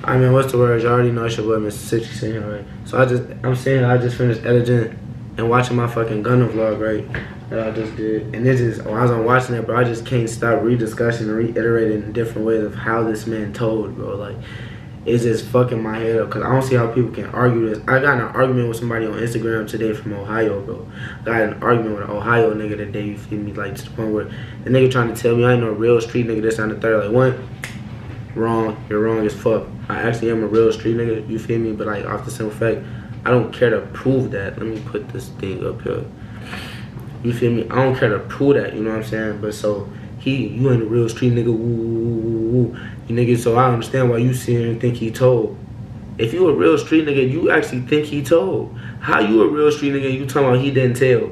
I mean, what's the word? You already know it's your boy MrSitchy sitting here, right? So I just finished editing and watching my fucking Gunna vlog, right? That I just did. And it just, while I was watching it, bro, I just can't stop rediscussing and reiterating in different ways of how this man told, bro. Like, it's just fucking my head up, because I don't see how people can argue this. I got in an argument with somebody on Instagram today from Ohio, bro. I got in an argument with an Ohio nigga today, you feel me? Like, to the point where the nigga trying to tell me I ain't no real street nigga, this and the third. Like, what? Wrong. You're wrong as fuck. I actually am a real street nigga, you feel me? But, like, off the simple fact, I don't care to prove that. Let me put this thing up here. You feel me? I don't care to prove that, you know what I'm saying? But so, you ain't a real street nigga, woo, woo, woo, woo. You nigga, so I understand why you see him and think he told. If you a real street nigga, you actually think he told. How you a real street nigga, you talking about he didn't tell?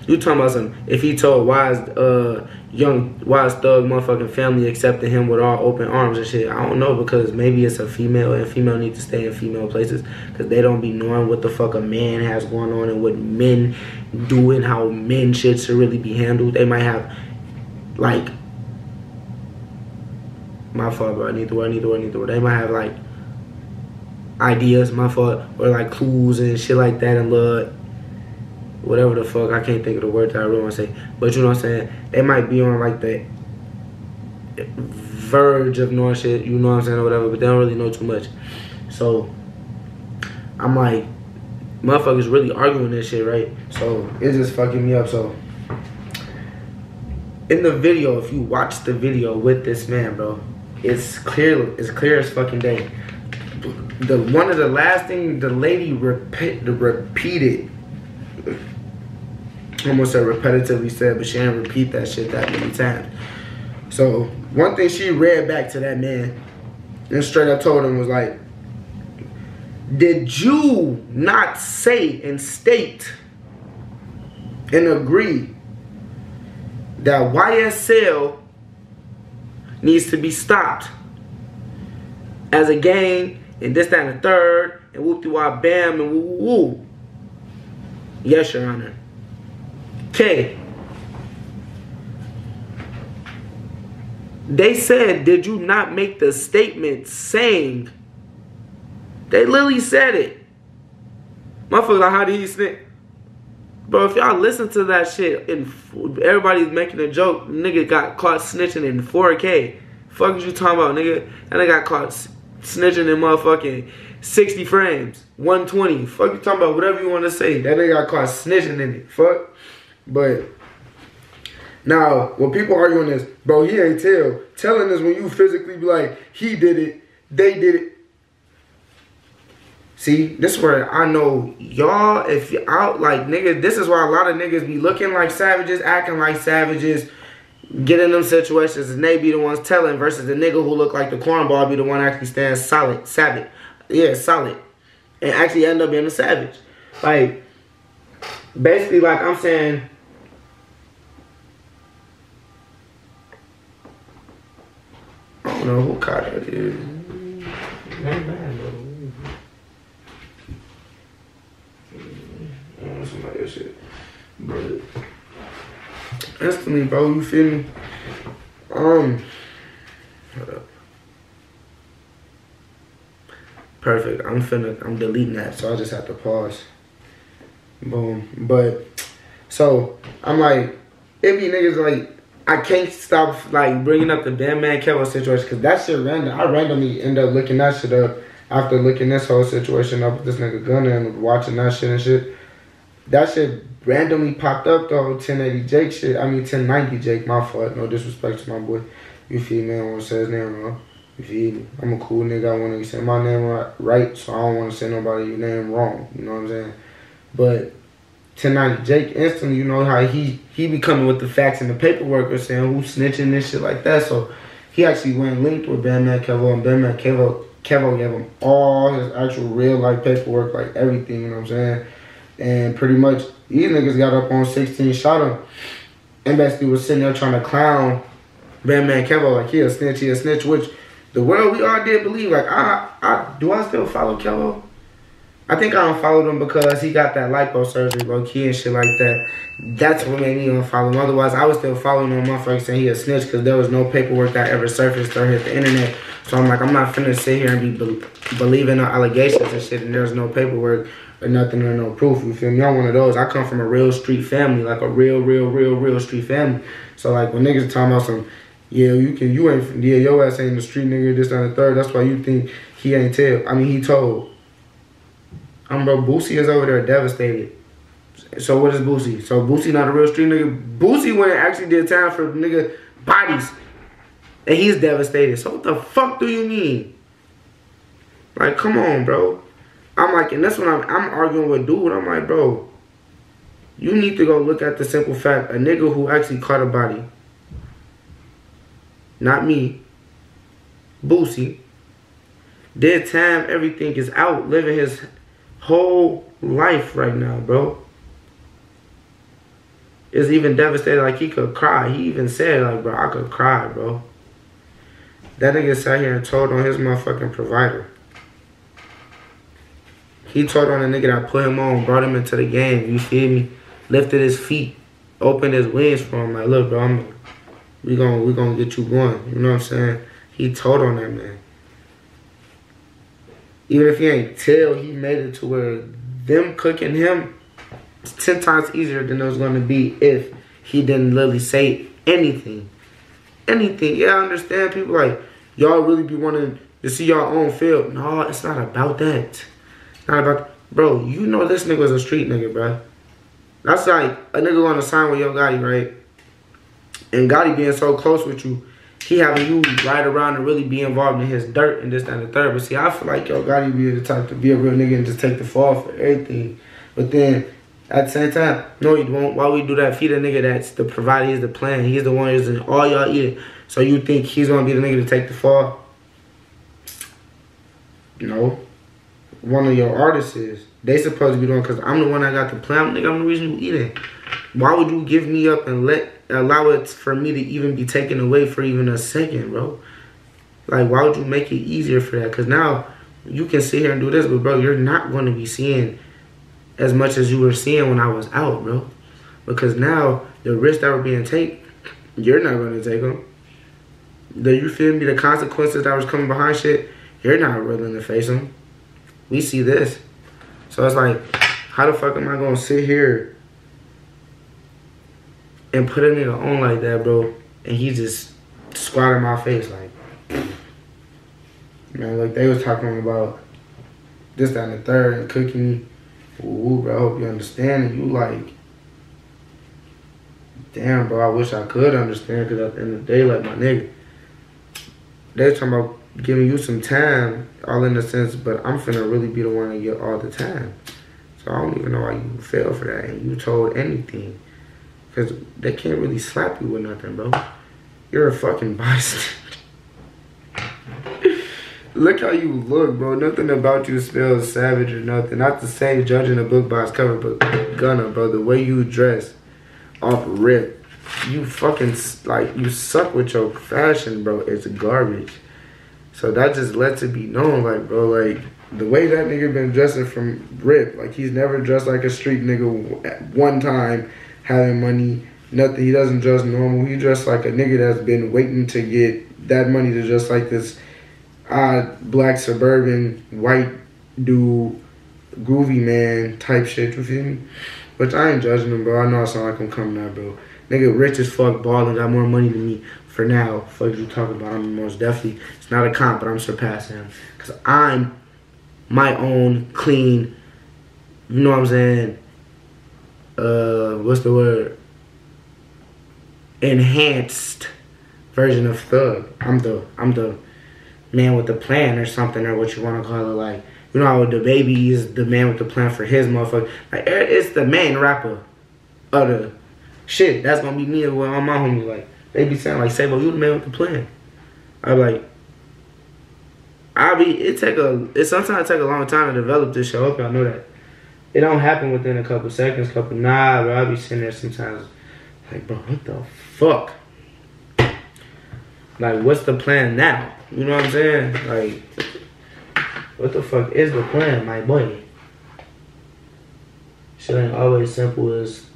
You talking about some, if he told, why is Thug motherfucking family accepting him with all open arms and shit? I don't know, because maybe it's a female and female need to stay in female places, because they don't be knowing what the fuck a man has going on and what men do and how men shit should really be handled. They might have, like, my fault, bro, I need the word. They might have, like, ideas, my fault, or like clues and shit like that and love. Whatever the fuck, I can't think of the word that I really want to say. But you know what I'm saying? They might be on like the verge of knowing shit, you know what I'm saying, or whatever, but they don't really know too much. So, I'm like, motherfuckers really arguing this shit, right? So, it's just fucking me up. So, in the video, if you watch the video with this man, bro, it's clear as fucking day. One of the last things the lady repeated, almost said repetitively said, but she didn't repeat that shit that many times. So one thing she read back to that man and straight up told him was like, did you not say and state and agree that YSL needs to be stopped as a gang and this, that, and the third, and whoop-de-wop bam and woo-woo-woo? Yes, Your Honor. Okay. They said, did you not make the statement saying? They literally said it. Motherfucker, like, how did he snitch? Bro, if y'all listen to that shit, and everybody's making a joke, nigga got caught snitching in 4K. Fuck is you talking about, nigga? And I got caught snitching in motherfucking 60 frames, 120. Fuck you talking about, whatever you want to say. That nigga got caught snitching in it. Fuck. But now, when people arguing this, bro, he ain't tell. Telling is when you physically be like, he did it, they did it. See, this is where I know y'all, if you're out, like, niggas, this is why a lot of niggas be looking like savages, acting like savages, get in them situations, and they be the ones telling, versus the nigga who look like the cornball be the one actually stands solid, savage. Yeah, solid. And actually end up being a savage. Like, basically, like I'm saying, I don't know who caught that is. Not bad, bro. Somebody else shit. But instantly, bro, you feel me? Hold up. Perfect. I'm deleting that, so I just have to pause. Boom. But so I'm like, it be niggas like, I can't stop like bringing up the Bandman Kevo situation, because that shit random. I randomly end up looking that shit up after looking this whole situation up with this nigga Gunna and watching that shit and shit. That shit randomly popped up though, 1080 Jake shit. I mean 1090 Jake, my fault. No disrespect to my boy. You feel me? I don't want to say his name wrong. You feel me? I'm a cool nigga. I want to say my name right, so I don't want to say nobody's name wrong. You know what I'm saying? But 1090 Jake instantly, you know how he be coming with the facts and the paperwork or saying who's snitching and shit like that. So he actually went linked with Bandman Kevo, and Bandman Kevo gave him all his actual real life paperwork, like everything, you know what I'm saying? And pretty much these niggas got up on 16, shot him, and basically was sitting there trying to clown Bandman Kevo like he a snitch, which the world we all did believe. Like do I still follow Kevo? I think I unfollowed him because he got that lipo surgery, low key and shit like that. That's what made me unfollow him. Otherwise, I was still following him, motherfucker saying he a snitch because there was no paperwork that ever surfaced or hit the internet. So I'm like, I'm not finna sit here and be believing on allegations and shit, and there's no paperwork or nothing or no proof. You feel me? I'm one of those. I come from a real street family, like a real street family. So like when niggas talking about some, yeah, your ass ain't the street nigga, this, that, and the third. That's why you think he ain't tell. I mean, he told. Bro, Boosie is over there devastated. So what is Boosie? So Boosie not a real street nigga? Boosie went and actually did time for nigga bodies. And he's devastated. So what the fuck do you mean? Like, come on, bro. I'm like, and that's when I'm arguing with dude. I'm like, bro, you need to go look at the simple fact. A nigga who actually caught a body. Not me. Boosie. Did time, everything is out, living his whole life right now, bro. Is even devastated, like he could cry. He even said, like, bro, I could cry, bro. That nigga sat here and told on his motherfucking provider. He told on the nigga that put him on, brought him into the game, you feel me? Lifted his feet, opened his wings for him, like, look, bro, we gonna get you going, you know what I'm saying? He told on that man. Even if he ain't tell, he made it to where them cooking him, it's 10 times easier than it was going to be if he didn't literally say anything. Anything. Yeah, I understand people like, y'all really be wanting to see y'all own field. No, it's not about that. It's not about, bro, you know this nigga was a street nigga, bro. That's like a nigga gonna sign with Yo Gotti, right? And Gotti being so close with you, he having you ride around and really be involved in his dirt and this, that, and the third. But see, I feel like Yo Gotti be the type to be a real nigga and just take the fall for everything. But then, at the same time, no, you won't. Why we do that? Feed a nigga that's the provider, he's the plan. He's the one who's in all y'all eating. So you think he's gonna be the nigga to take the fall? No. One of your artists is. They supposed to be doing, because I'm the one that got the plan. Nigga, I'm the reason you eating. Why would you give me up and allow it for me to even be taken away for even a second, bro? Like, why would you make it easier for that? Because now you can sit here and do this, but bro, you're not going to be seeing as much as you were seeing when I was out, bro. Because now the risks that were being taken, you're not going to take them. You feel me? The consequences that was coming behind shit, you're not willing to face them. We see this. So it's like, how the fuck am I going to sit here and put a nigga on like that, bro, and he just squat in my face like, man, like they was talking about this, that, and the third, and cooking me. Ooh, bro, I hope you understand. And you like, damn, bro, I wish I could understand, because at the end of the day, like, my nigga, they talking about giving you some time, all in the sense, but I'm finna really be the one to get all the time. So I don't even know why you fell for that and you told anything. Because they can't really slap you with nothing, bro. You're a fucking bystander. Look how you look, bro. Nothing about you smells savage or nothing. Not to say judging a book by its cover, but Gunna, bro, the way you dress off rip, you fucking, like, you suck with your fashion, bro. It's garbage. So that just lets it be known, like, bro, like, the way that nigga been dressing from rip, like, he's never dressed like a street nigga at one time, having money, nothing. He doesn't dress normal. He dressed like a nigga that's been waiting to get that money to dress like this odd black suburban white dude, groovy man type shit, you feel me? Which I ain't judging him, bro. I know I sound like I'm coming out, bro. Nigga rich as fuck, ballin', got more money than me. For now, fuck you talking about. I'm most definitely, it's not a comp, but I'm surpassing him. Because I'm my own clean, you know what I'm saying? What's the word? Enhanced version of thug. I'm the man with the plan or something, or what you want to call it. Like, you know how the baby is the man with the plan for his motherfucker. Like, it's the main rapper of the shit. That's gonna be me with all my homies. Like, they be saying like, Sabo, you the man with the plan. I be like, it sometimes take a long time to develop this shit. I hope y'all know that. It don't happen within a couple seconds, nah, bro. I be sitting there sometimes like, bro, what the fuck? Like, what's the plan now? You know what I'm saying? Like, what the fuck is the plan, my boy? shit ain't always simple as,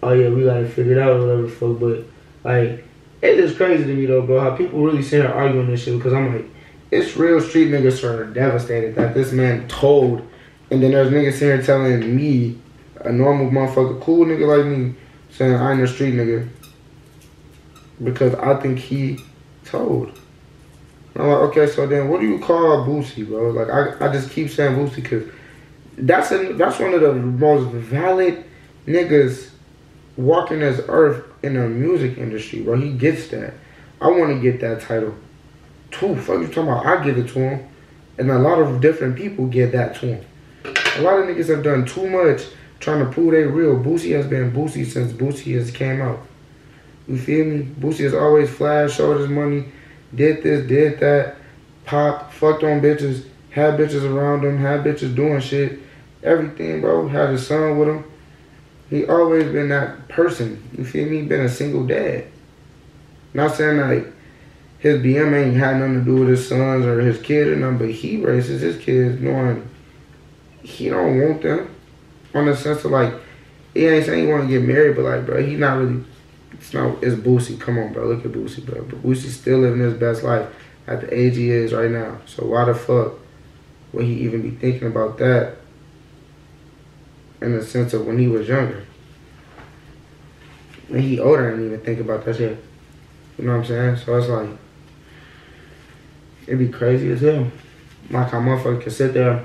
oh yeah, we gotta figure it out or whatever the fuck. But like, it's just crazy to me though, bro, how people really sit here arguing this shit, because I'm like, it's real street niggas are devastated that this man told, and then there's niggas sitting here telling me, a normal motherfucker, cool nigga like me, saying I ain't a street nigga because I think he told. And I'm like, okay, so then what do you call Boosie, bro? Like, I just keep saying Boosie because that's one of the most valid niggas walking this earth in the music industry, bro. He gets that. I want to get that title too. Fuck you talking about? I give it to him, and a lot of different people give that to him. A lot of niggas have done too much trying to prove they real. Boosie has been Boosie since Boosie has came out. You feel me? Boosie has always flashed, showed his money, did this, did that, popped, fucked on bitches, had bitches around him, had bitches doing shit, everything, bro. Had his son with him. He always been that person. You feel me? Been a single dad. Not saying like his BM ain't had nothing to do with his sons or his kids or nothing, but he raises his kids knowing he don't want them. On the sense of like, he ain't saying he want to get married, but like, bro, he not really. It's Boosie. Come on, bro. Look at Boosie, bro. But Boosie's still living his best life at the age he is right now. So why the fuck would he even be thinking about that in the sense of when he was younger? When he older, I didn't even think about that shit. You know what I'm saying? So it's like, it'd be crazy as hell. Like how motherfucker can sit there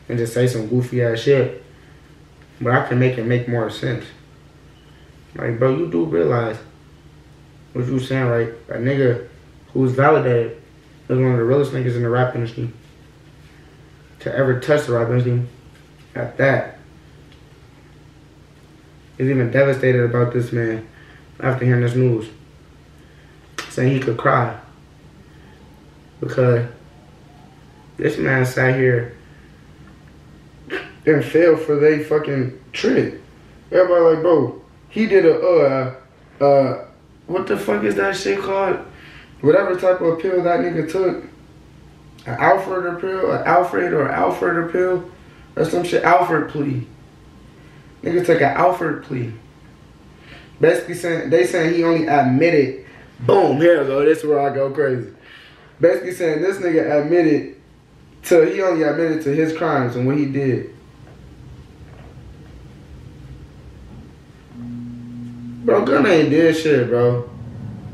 and just say some goofy ass shit, but I can make it make more sense. Like, bro, you do realize what you saying, right? A nigga who's validated is one of the realest niggas in the rap industry to ever touch the rap industry. At that, is even devastated about this man after hearing this news, saying he could cry because this man sat here and fell for they fucking trick. Everybody like, bro, he did what the fuck is that shit called? Whatever type of pill that nigga took. An Alfred pill, or some shit. Alfred plea. Nigga took an Alfred plea. Basically saying he only admitted. Boom, here I go. This is where I go crazy. Basically saying this nigga he only admitted to his crimes and what he did. Bro, Gunna ain't did shit, bro.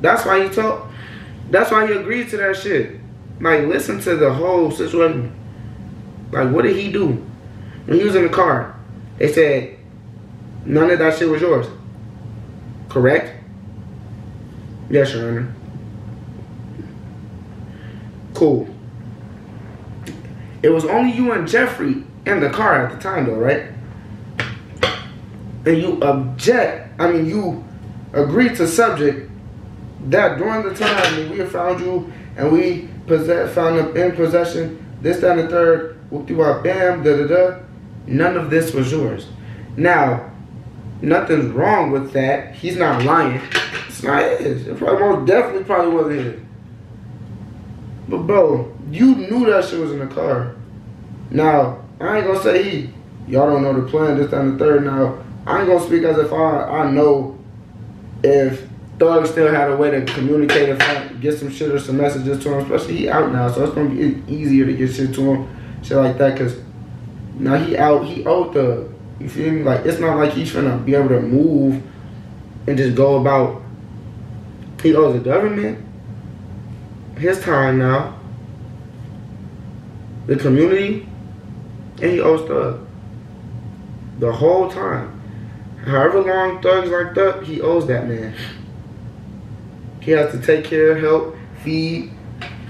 That's why he agreed to that shit. Like, listen to the whole situation. Like, what did he do? When he was in the car, they said, none of that shit was yours. Correct? Yes, Your Honor. Cool. It was only you and Jeffrey in the car at the time, though, right? And you you agreed to subject that during the time when we had found you and we found them in possession, this, that, and the third, whoop-de-wop, bam, da-da-da, none of this was yours. Now, nothing's wrong with that. He's not lying. It's not his. It most definitely probably wasn't his. But bro, you knew that shit was in the car. Now, I ain't gonna say y'all don't know the plan, this, that, and the third. Now, I ain't gonna speak as if I know if Thug still had a way to communicate and get some shit or some messages to him, especially he out now, so it's gonna be easier to get shit to him, shit like that, cause now he out, he owed Thug. You feel me? Like, it's not like he's finna be able to move and just go about. He owes the government his time now, the community, and he owes Thug the whole time. However long Thug's locked up, he owes that man. He has to take care, help, feed,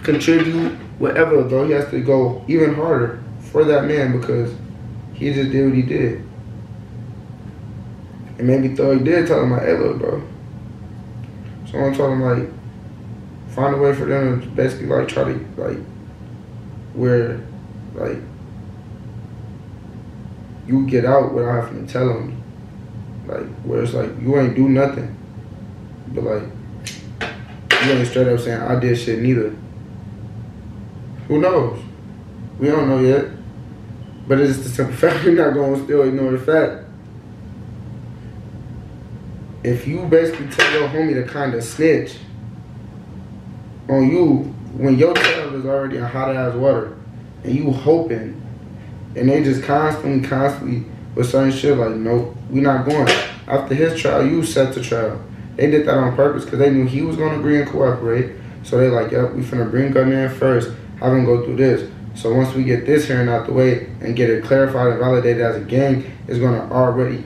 contribute, whatever, bro. He has to go even harder for that man because he just did what he did. And maybe Thug did tell him, like, hey, look, bro. Someone told him, like, find a way for them to basically, like, try to, like, where, like, you get out without having to tell them. Like, where it's like, you ain't do nothing. But, like, you ain't straight up saying, I did shit neither. Who knows? We don't know yet. But it's just the simple fact we're not going to still ignore the fact if you basically tell your homie to kind of snitch on you when your tail is already in hot ass water and you hoping, and they just constantly with certain shit like, nope, we not going. After his trial, you set the trial. They did that on purpose because they knew he was going to agree and cooperate. So they like, yep, we finna bring Gunna in first, have him go through this. So once we get this hearing out the way and get it clarified and validated as a gang, it's gonna already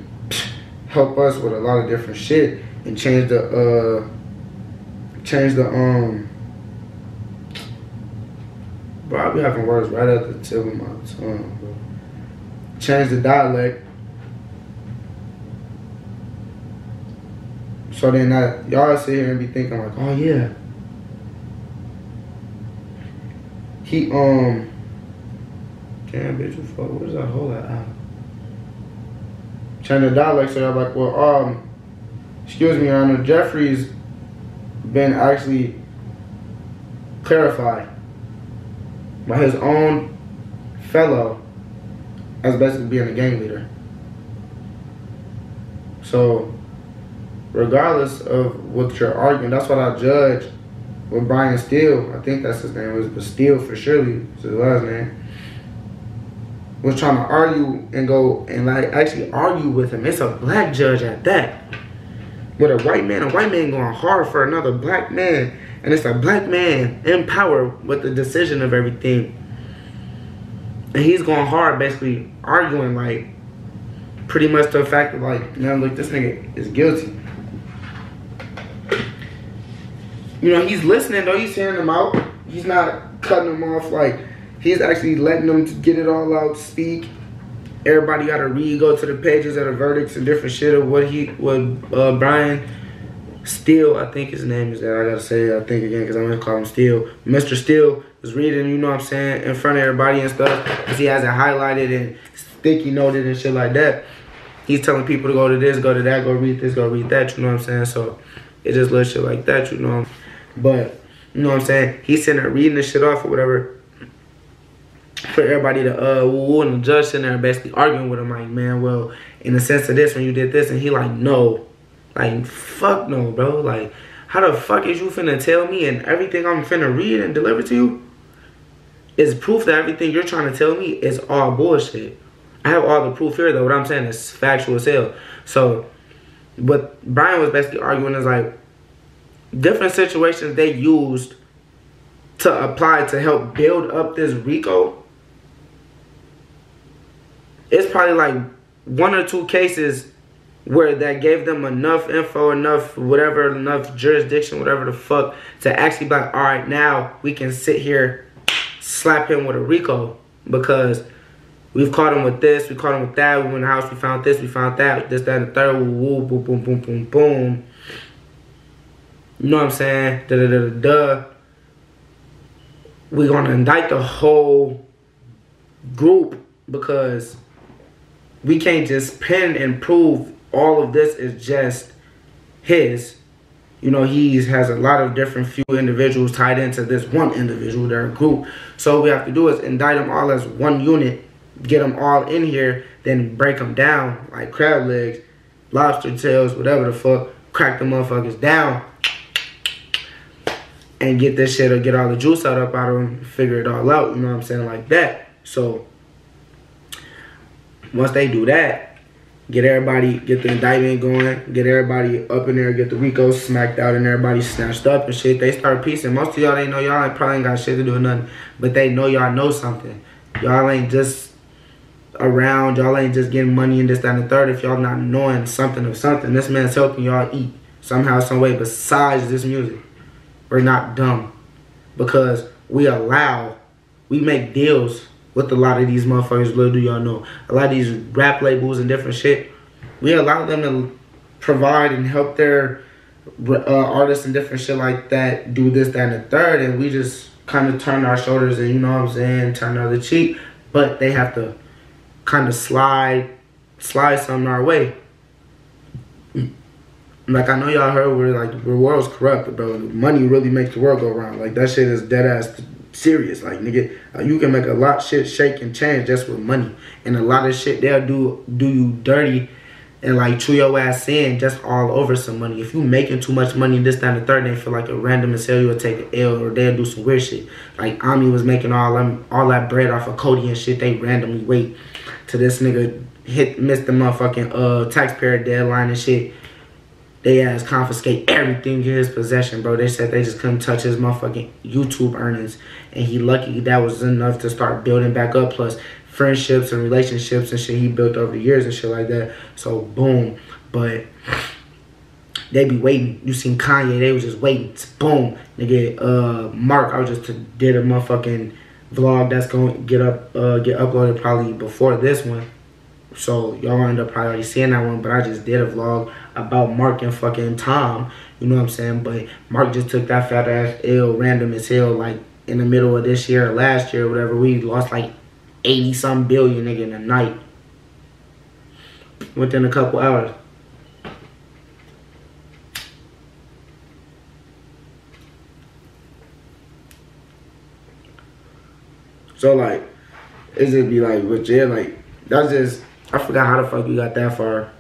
help us with a lot of different shit and change the bro, I be having words right at the tip of my tongue, bro. Change the dialect. So then y'all sit here and be thinking like, oh yeah. He damn bitch, what is that whole out? Change the dialect, so y'all like, well, excuse me, Your Honor, Jeffrey's been actually clarified by his own fellow as basically being a gang leader. So regardless of what you're arguing, that's what I judge with Brian Steele, I think that's his name, was Steele for surely, is his last name, was trying to argue and go and like actually argue with him. It's a black judge at that. With a white man going hard for another black man, and it's a black man in power with the decision of everything. And he's going hard, basically arguing like pretty much the fact that like, now look, this nigga is guilty. You know, he's listening though, he's hearing them out. He's not cutting them off, like he's actually letting them get it all out, speak. Everybody gotta read, go to the pages of the verdicts and different shit of what Brian Steele, I think his name is that, I gotta say, I think again, because I'm gonna call him Steele. Mr. Steele is reading, you know what I'm saying, in front of everybody and stuff, because he has it highlighted and sticky noted and shit like that. He's telling people to go to this, go to that, go read this, go read that, you know what I'm saying? So it's just little shit like that, you know. But, you know what I'm saying, he's sitting there reading this shit off or whatever for everybody to, and the judge sitting there basically arguing with him like, man, well, in the sense of this, when you did this, and he like, no. Like, fuck no, bro. Like, how the fuck is you finna tell me and everything I'm finna read and deliver to you is proof that everything you're trying to tell me is all bullshit. I have all the proof here, though. What I'm saying is factual as hell. So, what Brian was basically arguing is, like, different situations they used to apply to help build up this RICO. It's probably, like, 1 or 2 cases where that gave them enough info, enough whatever, enough jurisdiction, whatever the fuck, to actually be like, all right, now we can sit here, slap him with a RICO, because we've caught him with this, we caught him with that, we went in the house, we found this, we found that, this, that, and the third, woo, boom, boom, boom, boom, boom. You know what I'm saying? Da, da, da, da, da. We're gonna indict the whole group because we can't just pin and prove all of this is just his. You know, he has a lot of different few individuals tied into this one individual, their group. So what we have to do is indict them all as one unit, get them all in here, then break them down like crab legs, lobster tails, whatever the fuck, crack the motherfuckers down and get this shit or get all the juice out of them, figure it all out, you know what I'm saying, like that. So once they do that, get the indictment going, get everybody up in there, get the RICO smacked out and everybody snatched up and shit. They start piecing. Most of y'all, they know y'all probably ain't got shit to do with nothing, but they know y'all know something. Y'all ain't just around, y'all ain't just getting money and this, that, and the third if y'all not knowing something of something. This man's helping y'all eat somehow, some way besides this music. We're not dumb because we make deals with a lot of these motherfuckers. Little do y'all know, a lot of these rap labels and different shit, we allow them to provide and help their artists and different shit like that do this, that, and the third, and we just kind of turn our shoulders and, you know what I'm saying, turn the other cheek. But they have to kind of slide something our way. Like, I know y'all heard where, like, the world's corrupt, bro. Money really makes the world go round. Like, that shit is dead ass serious. Like, nigga, you can make a lot of shit shake and change just with money. And a lot of shit they'll do you dirty and like chew your ass in just all over some money. If you making too much money, this, that, and the third, they feel like a random as hell, you'll take an L or they'll do some weird shit. Like Ami was making all that bread off of Cody and shit. They randomly wait till this nigga missed the motherfucking taxpayer deadline and shit. They ass confiscate everything in his possession, bro. They said they just couldn't touch his motherfucking YouTube earnings. And he lucky that was enough to start building back up. Plus friendships and relationships and shit he built over the years and shit like that. So boom. But they be waiting. You seen Kanye, they was just waiting. Boom. Nigga, Mark, I just did a motherfucking vlog that's gonna get uploaded probably before this one. So y'all end up probably already seeing that one, but I just did a vlog about Mark and fucking Tom. You know what I'm saying? But Mark just took that fat ass L random as hell, like in the middle of this year or last year or whatever. We lost like 80-some billion, nigga, in a night. Within a couple hours. So like, it just be like, with jail, like, that's just, I forgot how the fuck we got that far.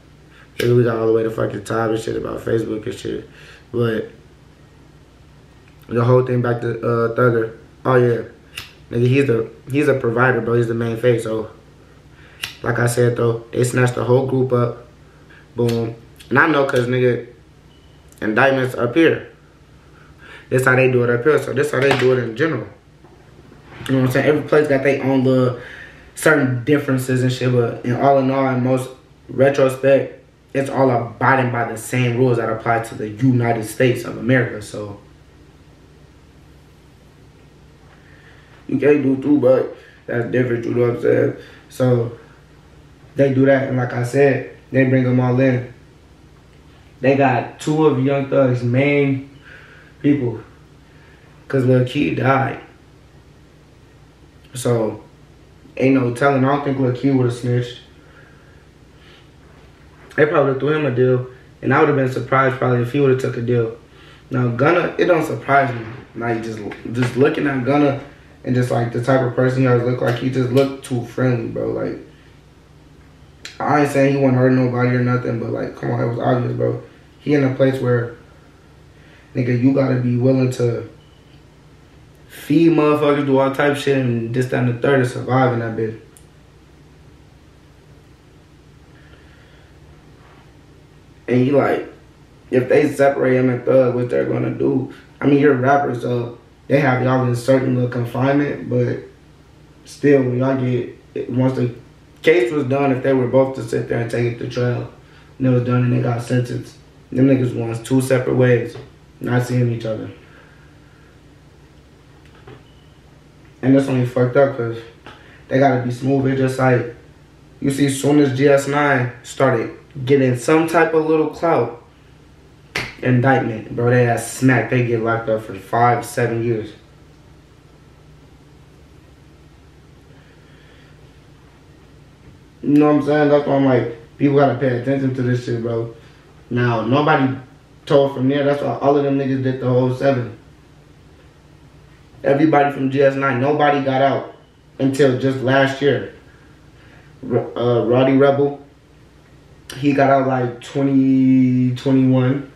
Maybe we got all the way to fucking top and shit about Facebook and shit. But the whole thing back to Thugger. Oh yeah. Nigga, he's a provider, bro. He's the main face. So like I said though, they snatched the whole group up. Boom. And I know cause nigga, indictments up here. This how they do it up here. So this how they do it in general. You know what I'm saying? Every place got their own little certain differences and shit, but in all, in most retrospect, it's all abiding by the same rules that apply to the United States of America. So you can't do too much. That's different, you know what I'm saying? So they do that, and like I said, they bring them all in. They got two of Young Thug's main people, cause Lil Key died. So ain't no telling. I don't think Lil Key would have snitched. They probably threw him a deal, and I would have been surprised probably if he would have took a deal. Now Gunna, it don't surprise me. Like just looking at Gunna and just like the type of person he always looked like, he just looked too friendly, bro. Like I ain't saying he wouldn't hurt nobody or nothing, but like come on, it was obvious, bro. He in a place where nigga, you gotta be willing to feed motherfuckers, do all type of shit, and this, that, and the third to survive in that bitch. And he like, if they separate him and Thug, what they're gonna do? I mean, you're rappers, so they have y'all in certain little confinement, but still, when y'all get, once the case was done, if they were both to sit there and take it to trial, and it was done and they got sentenced, them niggas wants two separate ways, not seeing each other. And that's only fucked up because they gotta be smooth. It's just like, you see, as soon as GS9 started getting some type of little clout, indictment, bro, they ass smacked. They get locked up for 5-7 years. You know what I'm saying? That's why I'm like, people gotta pay attention to this shit, bro. Now, nobody told from there. That's why all of them niggas did the whole 7. Everybody from GS9, nobody got out until just last year. Roddy Rebel, he got out like 2021,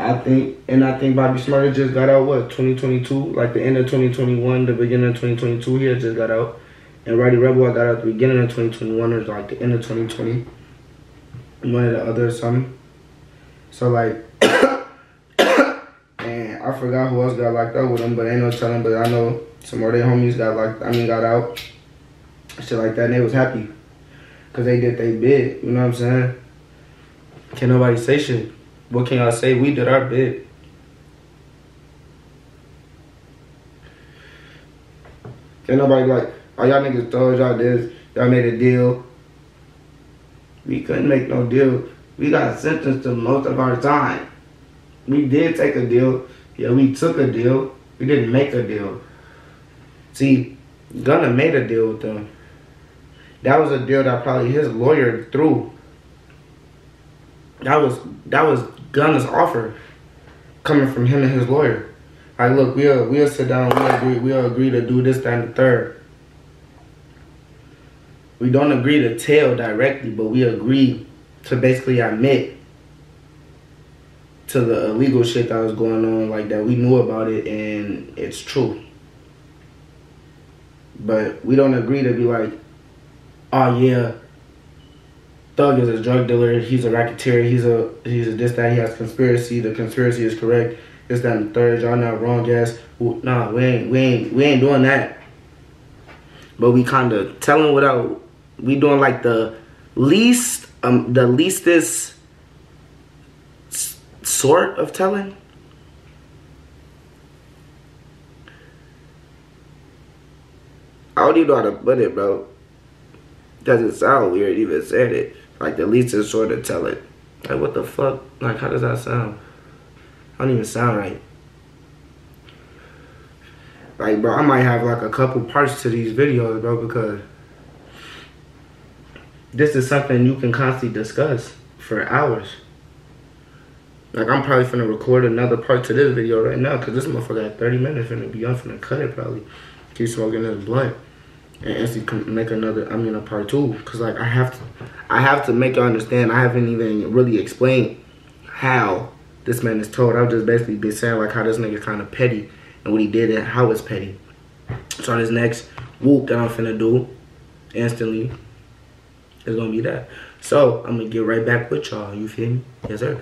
I think. And I think Bobby Smurda just got out, what, 2022? Like the end of 2021, the beginning of 2022, he had just got out. And Roddy Rebel, I got out at the beginning of 2021 or like the end of 2020. One of the other something. So like, I forgot who else got locked up with him, but ain't no telling. But I know some more of their homies got out. Shit like that, and they was happy. Because they did their bid, you know what I'm saying? Can't nobody say shit. What can y'all say? We did our bid. Can't nobody like, oh, y'all niggas told y'all this, y'all made a deal. We couldn't make no deal. We got sentenced to most of our time. We did take a deal. Yeah, we took a deal. We didn't make a deal. See, Gunna made a deal with them. That was a deal that probably his lawyer threw. That was Gunna's offer coming from him and his lawyer. Like, look, we'll sit down, we'll agree to do this, that, and the third. We don't agree to tell directly, but we agree to basically admit to the illegal shit that was going on, like that we knew about it and it's true. But we don't agree to be like, oh yeah, Thug is a drug dealer, he's a racketeer, he's a this, that, he has conspiracy, the conspiracy is correct, this, that, and the third, y'all not wrong, yes. Nah, we ain't doing that. But we kinda telling without, we doing like the leastest sort of telling. I don't even know how to put it, bro. Doesn't sound weird even said it. Like the leastest sort of telling. Like what the fuck? Like how does that sound? I don't even sound right. Like bro, I might have like a couple parts to these videos, bro, because this is something you can constantly discuss for hours. Like I'm probably finna record another part to this video right now, cause this motherfucker at 30 minutes finna be, I'm finna cut it probably. Keep smoking this blunt and instantly make another, a part 2. Cause like I have to make you understand. I haven't even really explained how this man is told. I've just basically been saying like how this nigga kind of petty and what he did and how it's petty. So on this next whoop that I'm finna do instantly is gonna be that. So I'm gonna get right back with y'all. You feel me? Yes sir.